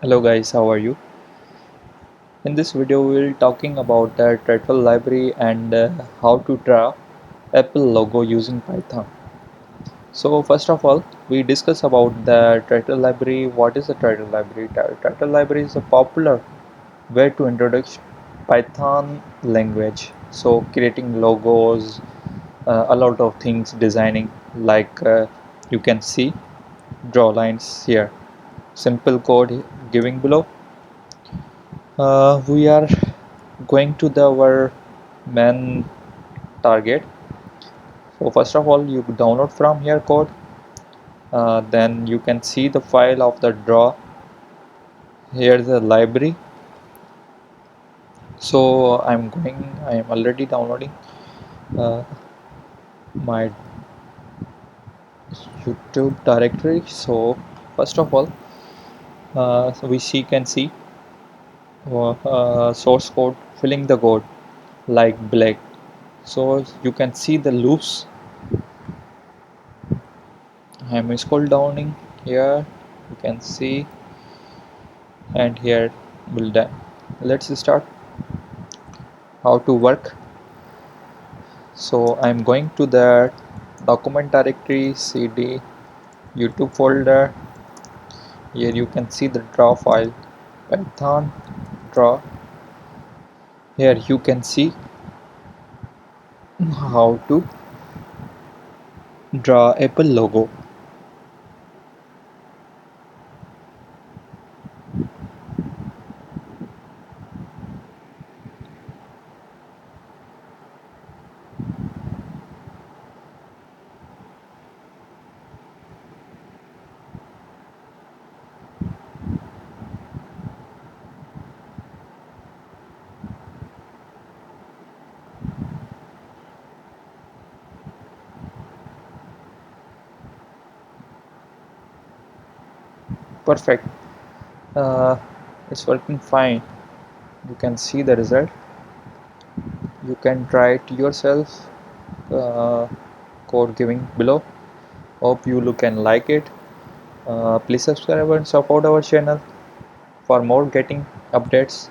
Hello guys, how are you? In this video we will talking about the title library and how to draw Apple logo using Python. So first of all, we discuss about the title library. What is the title library? Title library is a popular way to introduce Python language. So creating logos, a lot of things designing like you can see draw lines here. Simple code giving below. We are going to our main target. So first of all, you download from here code. Then you can see the file of the draw. Here's the library. So I am already downloading uh, my YouTube directory. So first of all, so can see source code filling the code like black. So you can see the loops. I'm scroll downing here. You can see, and here will done. Let's start how to work. So I'm going to the document directory, cd YouTube folder. Here you can see the draw file, Python draw. Here you can see how to draw Apple logo. Perfect. uh, it's working fine. You can see the result. You can try it yourself. uh, Code giving below. Hope you look and like it. Please subscribe and support our channel for more getting updates.